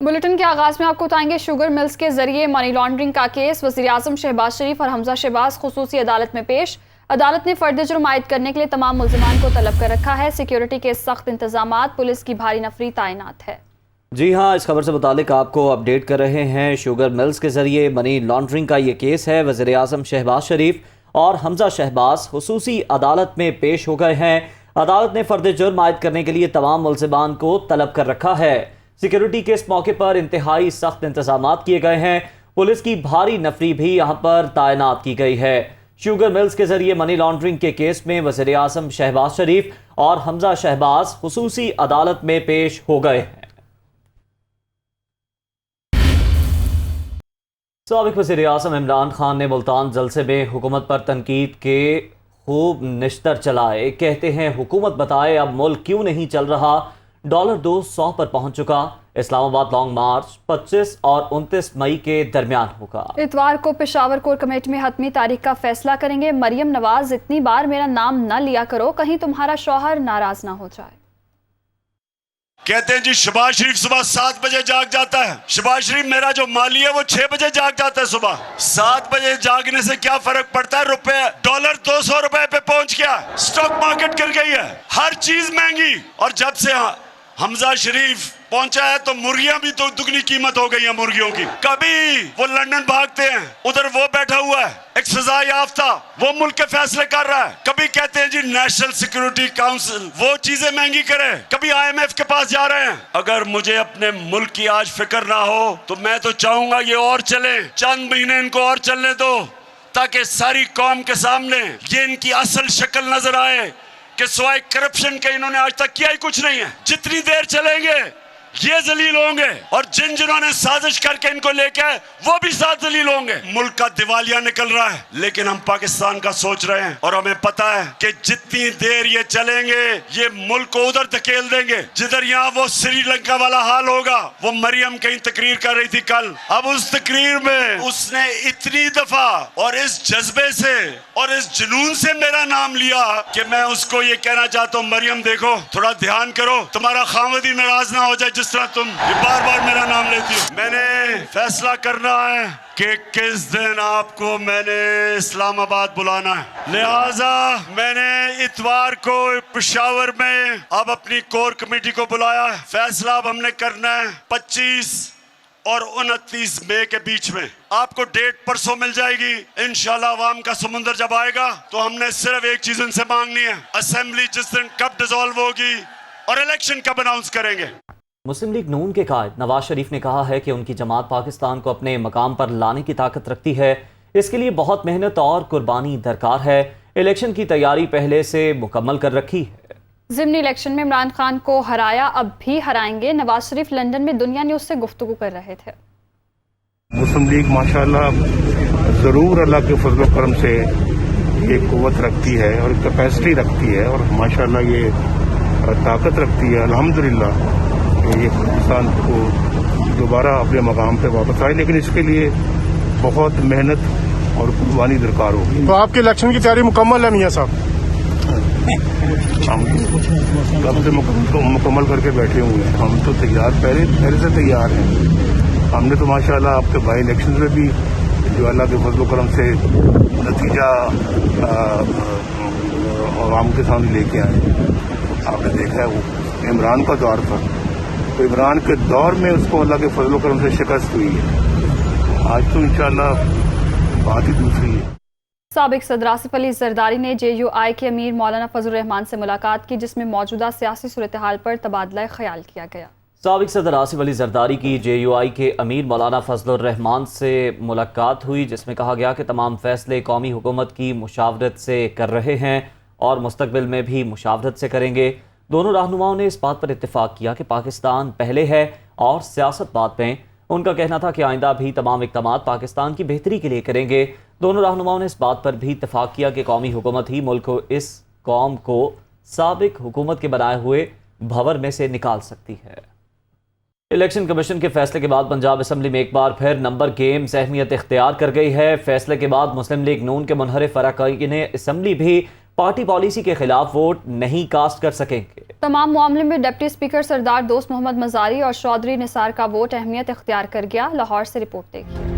Bulletin کے آغاز میں آپ کو بتائیں گے شوگر ملز کے ذریعے منی لانڈرنگ کا کیس وزیر اعظم شہباز شریف اور حمزہ شہباز خصوصی عدالت میں پیش۔ عدالت نے فرد جرم عائد کرنے کے لیے تمام ملزمان کو طلب کر رکھا ہے۔ سیکیورٹی کے سخت انتظامات، پولیس کی بھاری نفری تعینات ہے۔ جی ہاں، اس خبر سے متعلق آپ کو اپڈیٹ کر رہے ہیں۔ شوگر ملز کے ذریعے منی لانڈرنگ کا یہ کیس ہے۔ وزیر اعظم شہباز شریف اور حمزہ شہباز خصوصی عدالت میں پیش ہو گئے ہیں۔ عدالت نے فرد جرم عائد کرنے کے لیے تمام ملزمان کو طلب کر رکھا ہے۔ سیکیورٹی کے اس موقع پر انتہائی سخت انتظامات کیے گئے ہیں۔ پولیس کی بھاری نفری بھی یہاں پر تعینات کی گئی ہے۔ شوگر ملز کے ذریعے منی لانڈرنگ کے کیس میں وزیر اعظم شہباز شریف اور حمزہ شہباز خصوصی عدالت میں پیش ہو گئے ہیں۔ سابق وزیر اعظم عمران خان نے ملتان جلسے میں حکومت پر تنقید کے خوب نشتر چلائے۔ کہتے ہیں حکومت بتائے اب ملک کیوں نہیں چل رہا۔ $2 100 پر پہنچ چکا۔ اسلام آباد لانگ مارچ 25 اور 29 مئی کے درمیان ہوگا۔ اتوار کو پشاور کور کمیٹی میں حتمی تاریخ کا فیصلہ کریں گے۔ مریم نواز، اتنی بار میرا نام نہ لیا کرو، کہیں تمہارا شوہر ناراض نہ ہو جائے۔ کہتے ہیں جی شہباز شریف صبح 7 بجے جاگ جاتا ہے۔ شہباز شریف میرا جو مالی ہے وہ 6 بجے جاگ جاتا ہے۔ صبح 7 بجے جاگنے سے کیا فرق پڑتا ہے؟ ڈالر 200 روپے پہ پہنچ گیا، سٹاک مارکیٹ گر گئی ہے، ہر چیز مہنگی۔ اور جب سے حمزہ شریف پہنچا ہے تو مرغیاں بھی تو دگنی قیمت ہو گئی ہیں مرغیوں کی۔ کبھی وہ لندن بھاگتے ہیں، ادھر وہ بیٹھا ہوا ہے ایک سزا یافتہ، وہ ملک کے فیصلے کر رہا ہے۔ کبھی کہتے ہیں جی نیشنل سیکیورٹی کاؤنسل وہ چیزیں مہنگی کرے، کبھی IMF کے پاس جا رہے ہیں۔ اگر مجھے اپنے ملک کی آج فکر نہ ہو تو میں تو چاہوں گا یہ اور چلے، چند مہینے ان کو اور چلنے دو، تاکہ ساری قوم کے سامنے یہ ان کی اصل شکل نظر آئے کہ سوائے کرپشن کے انہوں نے آج تک کیا ہی کچھ نہیں ہے۔ جتنی دیر چلیں گے یہ ذلیل ہوں گے، اور جنہوں نے سازش کر کے ان کو لے کے وہ بھی ساتھ ذلیل ہوں گے۔ ملک کا دیوالیہ نکل رہا ہے، لیکن ہم پاکستان کا سوچ رہے ہیں، اور ہمیں پتا ہے کہ جتنی دیر یہ چلیں گے یہ ملک کو ادھر دھکیل دیں گے جدھر یہاں وہ سری لنکا والا حال ہوگا۔ وہ مریم کہیں تقریر کر رہی تھی کل، اب اس تقریر میں اس نے اتنی دفعہ اور اس جذبے سے اور اس جنون سے میرا نام لیا کہ میں اس کو یہ کہنا چاہتا ہوں، مریم دیکھو تھوڑا دھیان کرو، تمہارا خاوند ہی ناراض نہ ہو جائے جس طرح تم یہ بار بار میرا نام لیتی ہو۔ میں نے فیصلہ کرنا ہے کہ کس دن آپ کو میں نے اسلام آباد بلانا ہے، لہٰذا میں نے اتوار کو پشاور میں اب اپنی کور کمیٹی کو بلایا ہے۔ فیصلہ اب ہم نے کرنا ہے 25 اور 29 مئی کے بیچ میں۔ آپ کو ڈیٹ پرسوں مل جائے گی انشاءاللہ۔ عوام کا سمندر جب آئے گا تو ہم نے صرف ایک چیز ان سے مانگنی ہے، اسمبلی جس دن کب ڈیزالو ہوگی اور الیکشن کب اناؤنس کریں گے۔ مسلم لیگ نون کے قائد نواز شریف نے کہا ہے کہ ان کی جماعت پاکستان کو اپنے مقام پر لانے کی طاقت رکھتی ہے، اس کے لیے بہت محنت اور قربانی درکار ہے۔ الیکشن کی تیاری پہلے سے مکمل کر رکھی ہے۔ ضمنی الیکشن میں عمران خان کو ہرایا، اب بھی ہرائیں گے۔ نواز شریف لندن میں دنیا نیوز سے گفتگو کر رہے تھے۔ مسلم لیگ ماشاءاللہ ضرور اللہ کے فضل و کرم سے یہ قوت رکھتی ہے اور کیپیسٹی رکھتی ہے، اور ماشاءاللہ یہ طاقت رکھتی ہے الحمدللہ یہ پاکستان کو دوبارہ اپنے مقام پہ واپس آئے، لیکن اس کے لیے بہت محنت اور قربانی درکار ہوگی۔ تو آپ کے الیکشن کی تیاری مکمل ہے میاں صاحب؟ ہم کب سے مکمل کر کے بیٹھے ہوئے ہیں، ہم تو تیار پہلے سے تیار ہیں۔ ہم نے تو ماشاءاللہ آپ کے بائی الیکشن میں بھی جو اللہ کے فضل و کرم سے نتیجہ عوام کے سامنے لے کے آئے، آپ نے دیکھا ہے وہ عمران کا دور تھا، تو عمران کے دور میں اس کو اللہ کے فضل و کرم سے شکست ہوئی ہے۔ آج تو انشاءاللہ بات ہی دوسری ہے۔ سابق صدر آصف علی زرداری نے JUI کے امیر مولانا فضل الرحمان سے ملاقات کی، جس میں موجودہ سیاسی صورتحال پر تبادلہ خیال کیا گیا۔ سابق صدر آصف علی زرداری کی JUI کے امیر مولانا فضل الرحمان سے ملاقات ہوئی، جس میں کہا گیا کہ تمام فیصلے قومی حکومت کی مشاورت سے کر رہے ہیں اور مستقبل میں بھی مشاورت سے کریں گے۔ دونوں رہنماؤں نے اس بات پر اتفاق کیا کہ پاکستان پہلے ہے اور سیاست بعد میں۔ ان کا کہنا تھا کہ آئندہ بھی تمام اقدامات پاکستان کی بہتری کے لیے کریں گے۔ دونوں رہنماؤں نے اس بات پر بھی اتفاق کیا کہ قومی حکومت ہی ملک کو اس قوم کو سابق حکومت کے بنائے ہوئے بھور میں سے نکال سکتی ہے۔ الیکشن کمیشن کے فیصلے کے بعد پنجاب اسمبلی میں ایک بار پھر نمبر گیمز اہمیت اختیار کر گئی ہے۔ فیصلے کے بعد مسلم لیگ نون کے منحرف اراکین اسمبلی بھی پارٹی پالیسی کے خلاف ووٹ نہیں کاسٹ کر سکیں گے۔ تمام معاملے میں ڈپٹی اسپیکر سردار دوست محمد مزاری اور چودھری نثار کا ووٹ اہمیت اختیار کر گیا۔ لاہور سے رپورٹ دیکھیے۔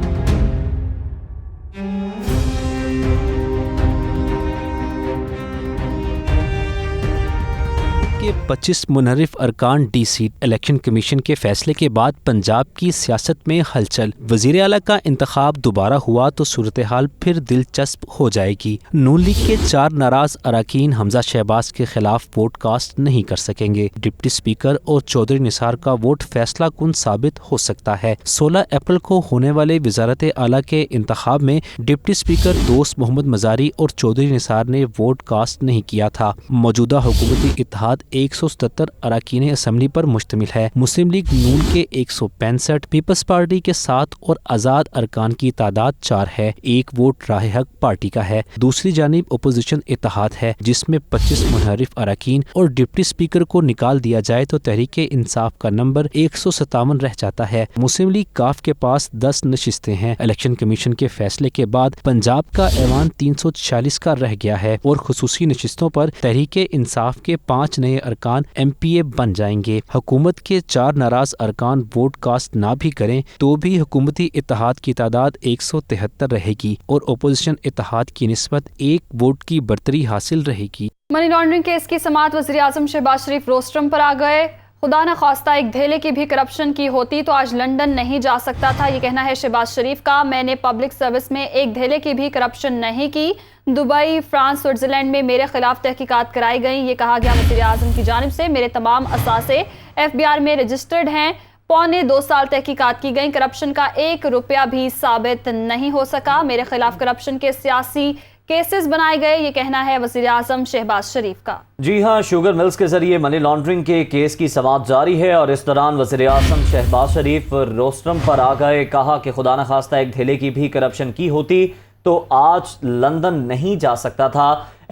کے 25 منحرف ارکان ڈی سیٹ الیکشن کمیشن کے فیصلے کے بعد پنجاب کی سیاست میں ہلچل۔ وزیر اعلیٰ کا انتخاب دوبارہ ہوا تو صورتحال پھر دلچسپ ہو جائے گی۔ نون لیگ کے 4 ناراض اراکین حمزہ شہباز کے خلاف ووٹ کاسٹ نہیں کر سکیں گے۔ ڈپٹی اسپیکر اور چودھری نثار کا ووٹ فیصلہ کن ثابت ہو سکتا ہے۔ 16 اپریل کو ہونے والے وزارت اعلیٰ کے انتخاب میں ڈپٹی اسپیکر دوست محمد مزاری اور چودھری نثار نے ووٹ کاسٹ نہیں کیا تھا۔ موجودہ حکومتی اتحاد 177 اراکین اسمبلی پر مشتمل ہے۔ مسلم لیگ نون کے 165، پیپلز پارٹی کے 7 اور آزاد ارکان کی تعداد 4 ہے۔ ایک ووٹ راہ حق پارٹی کا ہے۔ دوسری جانب اپوزیشن اتحاد ہے جس میں 25 منحرف اراکین اور ڈپٹی اسپیکر کو نکال دیا جائے تو تحریک انصاف کا نمبر 157 رہ جاتا ہے۔ مسلم لیگ کاف کے پاس 10 نشستیں ہیں۔ الیکشن کمیشن کے فیصلے کے بعد پنجاب کا ایوان 346 کا رہ گیا ہے اور خصوصی نشستوں پر تحریک انصاف کے 5 نئے ارکان ایم پی اے بن جائیں گے۔ حکومت کے 4 ناراض ارکان ووٹ کاسٹ نہ بھی کریں تو بھی حکومتی اتحاد کی تعداد 173 رہے گی اور اپوزیشن اتحاد کی نسبت 1 ووٹ کی برتری حاصل رہے گی۔ منی لانڈرنگ کیس کی سماعت وزیر اعظم شہباز شریف روسٹرم پر آ گئے۔ خدا نہ خواستہ ایک دھیلے کی بھی کرپشن کی ہوتی تو آج لندن نہیں جا سکتا تھا، یہ کہنا ہے شہباز شریف کا۔ میں نے پبلک سروس میں ایک دھیلے کی بھی کرپشن نہیں کی۔ دبئی، فرانس، سوئٹزرلینڈ میں میرے خلاف تحقیقات کرائی گئیں، یہ کہا گیا وزیر اعظم کی جانب سے۔ میرے تمام اثاثے FBI میں رجسٹرڈ ہیں۔ 2.25 سال تحقیقات کی گئیں، کرپشن کا 1 روپیہ بھی ثابت نہیں ہو سکا۔ میرے خلاف کرپشن کے سیاسی کیسز بنائے گئے، یہ کہنا ہے وزیر اعظم شہباز شریف کا۔ جی ہاں، شوگر ملز کے ذریعے منی لانڈرنگ کے کیس کی سماعت جاری ہے اور اس دوران وزیر اعظم شہباز شریف روسٹرم پر آ گئے۔ کہا کہ خدا نخواستہ ایک دھیلے کی بھی کرپشن کی ہوتی تو آج لندن نہیں جا سکتا تھا۔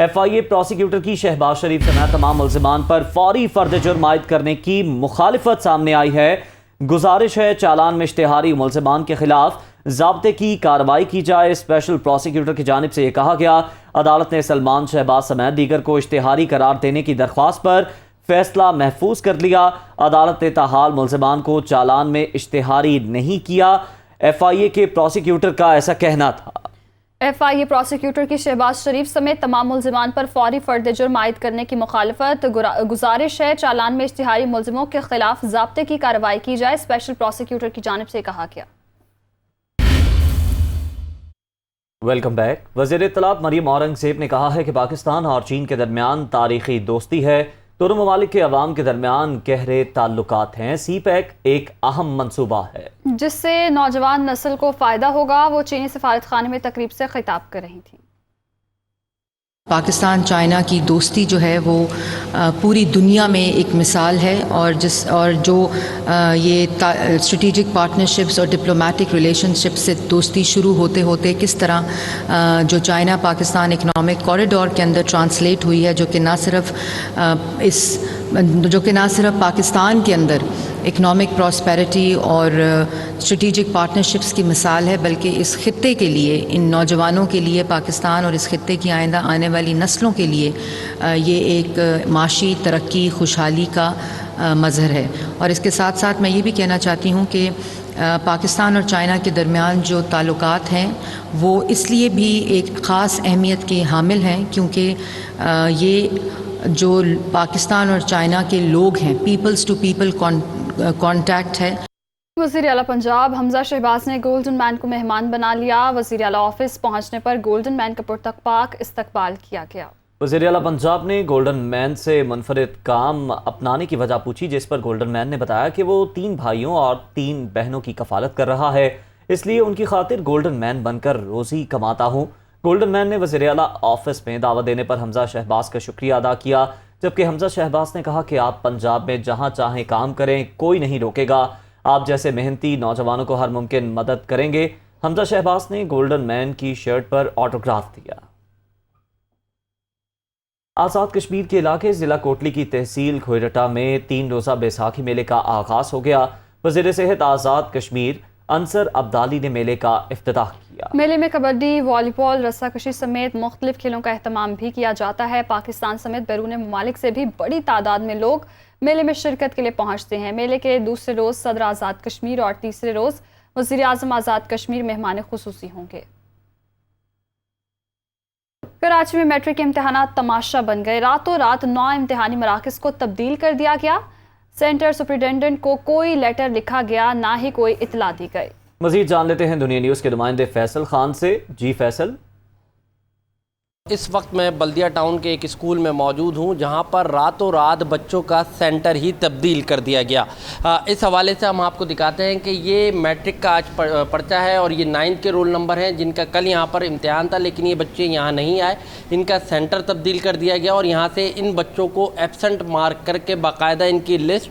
FIA پروسیکیوٹر کی شہباز شریف سمیت تمام ملزمان پر فوری فرد جرم عائد کرنے کی مخالفت سامنے آئی ہے۔ گزارش ہے چالان میں اشتہاری ملزمان کے خلاف ضابطے کی کارروائی کی جائے۔ اسپیشل پروسیکیوٹر کی جانب سے یہ کہا گیا، عدالت نے سلمان شہباز سمیت دیگر کو اشتہاری قرار دینے کی درخواست پر فیصلہ محفوظ کر لیا۔ عدالت نے تاحال ملزمان کو چالان میں اشتہاری نہیں کیا۔ FIA کے پروسیکیوٹر کا ایسا کہنا تھا۔ FIA پروسیکیوٹر کی شہباز شریف سمیت تمام ملزمان پر فوری فرد جرم عائد کرنے کی مخالفت۔ گزارش ہے چالان میں اشتہاری ملزموں کے خلاف ضابطے کی کارروائی کی جائے۔ اسپیشل پروسیکیوٹر کی جانب سے کہا گیا۔ Welcome back. وزیر اطلاعات مریم اورنگزیب نے کہا ہے کہ پاکستان اور چین کے درمیان تاریخی دوستی ہے، دونوں ممالک کے عوام کے درمیان گہرے تعلقات ہیں۔ سی پیک ایک اہم منصوبہ ہے جس سے نوجوان نسل کو فائدہ ہوگا، وہ چینی سفارت خانے میں تقریب سے خطاب کر رہی تھیں۔ پاکستان چائنا کی دوستی جو ہے وہ پوری دنیا میں ایک مثال ہے، اور جو یہ اسٹریٹجک پارٹنرشپس اور ڈپلومیٹک ریلیشن شپ سے دوستی شروع ہوتے ہوتے کس طرح جو چائنا پاکستان اکنامک کوریڈور کے اندر ٹرانسلیٹ ہوئی ہے، جو کہ نہ صرف پاکستان کے اندر اکنامک پراسپیرٹی اور اسٹریٹجک پارٹنرشپس کی مثال ہے، بلکہ اس خطے کے لیے، ان نوجوانوں کے لیے، پاکستان اور اس خطے کی آئندہ آنے والی نسلوں کے لیے یہ ایک معاشی ترقی، خوشحالی کا مظہر ہے۔ اور اس کے ساتھ ساتھ میں یہ بھی کہنا چاہتی ہوں کہ پاکستان اور چائنا کے درمیان جو تعلقات ہیں وہ اس لیے بھی ایک خاص اہمیت کے حامل ہیں کیونکہ یہ جو پاکستان اور چائنا کے لوگ ہیں، پیپلز ٹو پیپل کانٹیکٹ ہے۔ وزیر اعلیٰ پنجاب حمزہ شہباز نے گولڈن مین کو مہمان بنا لیا۔ وزیر اعلیٰ آفس پہنچنے پر گولڈن مین کا پرتپاک استقبال کیا گیا۔ وزیر اعلیٰ پنجاب نے گولڈن مین سے منفرد کام اپنانے کی وجہ پوچھی، جس پر گولڈن مین نے بتایا کہ وہ 3 بھائیوں اور 3 بہنوں کی کفالت کر رہا ہے، اس لیے ان کی خاطر گولڈن مین بن کر روزی کماتا ہوں۔ گولڈن مین نے وزیر اعلیٰ آفس میں دعوت دینے پر حمزہ شہباز کا شکریہ ادا کیا، جبکہ حمزہ شہباز نے کہا کہ آپ پنجاب میں جہاں چاہیں کام کریں، کوئی نہیں روکے گا، آپ جیسے محنتی نوجوانوں کو ہر ممکن مدد کریں گے۔ حمزہ شہباز نے گولڈن مین کی شرٹ پر آٹوگراف دیا۔ آزاد کشمیر کے علاقے ضلع کوٹلی کی تحصیل کھوئرٹا میں 3 روزہ بیساکھی میلے کا آغاز ہو گیا۔ وزیر صحت آزاد کشمیر انصر عبدالی نے میلے کا افتتاح کیا۔ میلے میں کبڈی، والی بال، رسہ کشی سمیت مختلف کھیلوں کا اہتمام بھی کیا جاتا ہے۔ پاکستان سمیت بیرون ممالک سے بھی بڑی تعداد میں لوگ میلے میں شرکت کے لیے پہنچتے ہیں۔ میلے کے دوسرے روز صدر آزاد کشمیر اور تیسرے روز وزیر اعظم آزاد کشمیر مہمان خصوصی ہوں گے۔ کراچی میں میٹرک کے امتحانات تماشا بن گئے۔ راتوں رات 9 امتحانی مراکز کو تبدیل کر دیا گیا۔ سینٹر سپرنٹینڈنٹ کو کوئی لیٹر لکھا گیا، نہ ہی کوئی اطلاع دی گئی۔ مزید جان لیتے ہیں دنیا نیوز کے نمائندے فیصل خان سے۔ جی فیصل۔ اس وقت میں بلدیہ ٹاؤن کے ایک اسکول میں موجود ہوں جہاں پر راتوں رات بچوں کا سینٹر ہی تبدیل کر دیا گیا۔ اس حوالے سے ہم آپ کو دکھاتے ہیں کہ یہ میٹرک کا آج پرچہ ہے اور یہ 9 کے رول نمبر ہیں جن کا کل یہاں پر امتحان تھا، لیکن یہ بچے یہاں نہیں آئے، ان کا سینٹر تبدیل کر دیا گیا اور یہاں سے ان بچوں کو ایبسنٹ مارک کر کے باقاعدہ ان کی لسٹ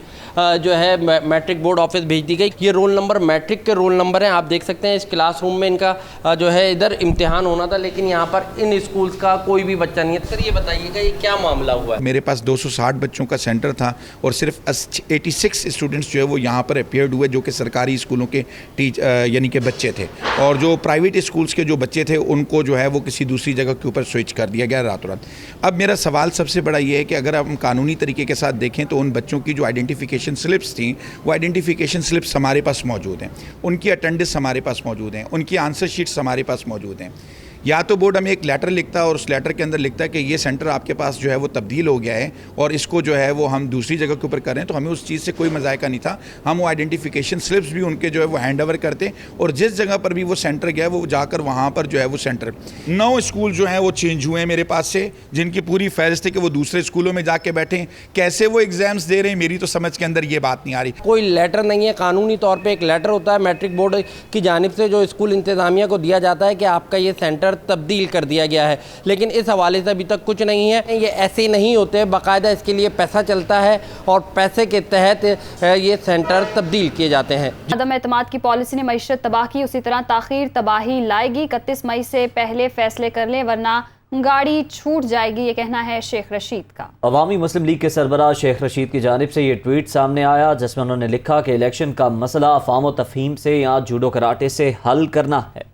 جو ہے میٹرک بورڈ آفس بھیج دی گئی۔ یہ رول نمبر میٹرک کے رول نمبر ہیں، آپ دیکھ سکتے ہیں اس کلاس روم میں ان کا جو ہے ادھر امتحان ہونا تھا، لیکن یہاں پر ان اسکولز کا کوئی بھی بچہ نہیں ہے۔ سر یہ بتائیے گا یہ کیا معاملہ ہوا ہے؟ میرے پاس 260 بچوں کا سینٹر تھا اور صرف 86 اسٹوڈنٹس جو ہے وہ یہاں پر اپیئرڈ ہوئے جو کہ سرکاری اسکولوں کے یعنی کہ بچے تھے، اور جو پرائیویٹ اسکولز کے جو بچے تھے ان کو جو ہے وہ کسی دوسری جگہ کے اوپر سوئچ کر دیا گیا راتوں رات۔ اب میرا سوال سب سے بڑا یہ ہے کہ اگر ہم قانونی طریقے کے ساتھ دیکھیں تو ان بچوں کی جو آئیڈینٹیفیکیشن سلپس تھیں وہ آئیڈینٹیفیکیشن سلپس ہمارے پاس موجود ہیں، ان کی اٹینڈنس ہمارے پاس موجود ہیں، ان کی آنسر شیٹس ہمارے پاس موجود ہیں۔ یا تو بورڈ ہمیں ایک لیٹر لکھتا ہے اور اس لیٹر کے اندر لکھتا ہے کہ یہ سینٹر آپ کے پاس جو ہے وہ تبدیل ہو گیا ہے اور اس کو جو ہے وہ ہم دوسری جگہ کے اوپر کر رہے ہیں، تو ہمیں اس چیز سے کوئی مذائقہ نہیں تھا۔ ہم وہ آئیڈینٹیفیکیشن سلپس بھی ان کے جو ہے وہ ہینڈ اوور کرتے اور جس جگہ پر بھی وہ سینٹر گیا وہ جا کر وہاں پر جو ہے وہ سینٹر 9 اسکول جو ہیں وہ چینج ہوئے ہیں میرے پاس سے، جن کی پوری فہرست ہے کہ وہ دوسرے اسکولوں میں جا کے بیٹھیں۔ کیسے وہ ایگزامس دے رہے ہیں میری تو سمجھ کے اندر یہ بات نہیں آ رہی۔ کوئی لیٹر نہیں ہے، قانونی طور پہ ایک لیٹر ہوتا ہے میٹرک بورڈ کی جانب سے جو اسکول انتظامیہ کو دیا جاتا ہے کہ آپ کا یہ سینٹر تبدیل کر دیا گیا ہے، لیکن اس حوالے سے ابھی تک کچھ نہیں ہے۔ یہ ایسے نہیں ہوتے، باقاعدہ اس کے لیے پیسہ چلتا ہے اور پیسے کے تحت یہ سینٹر تبدیل کیے جاتے ہیں۔ عدم اعتماد کی پالیسی نے معیشت تباہ کی، اسی طرح تاخیر تباہی لائے گی۔ 31 مئی سے پہلے فیصلے کر لیں ورنہ گاڑی چھوٹ جائے گی، یہ کہنا ہے شیخ رشید کا۔ عوامی مسلم لیگ کے سربراہ شیخ رشید کی جانب سے یہ ٹویٹ سامنے آیا جس میں انہوں نے لکھا کہ الیکشن کا مسئلہ افہام و تفہیم سے یا جوڈو کراٹے سے حل کرنا ہے۔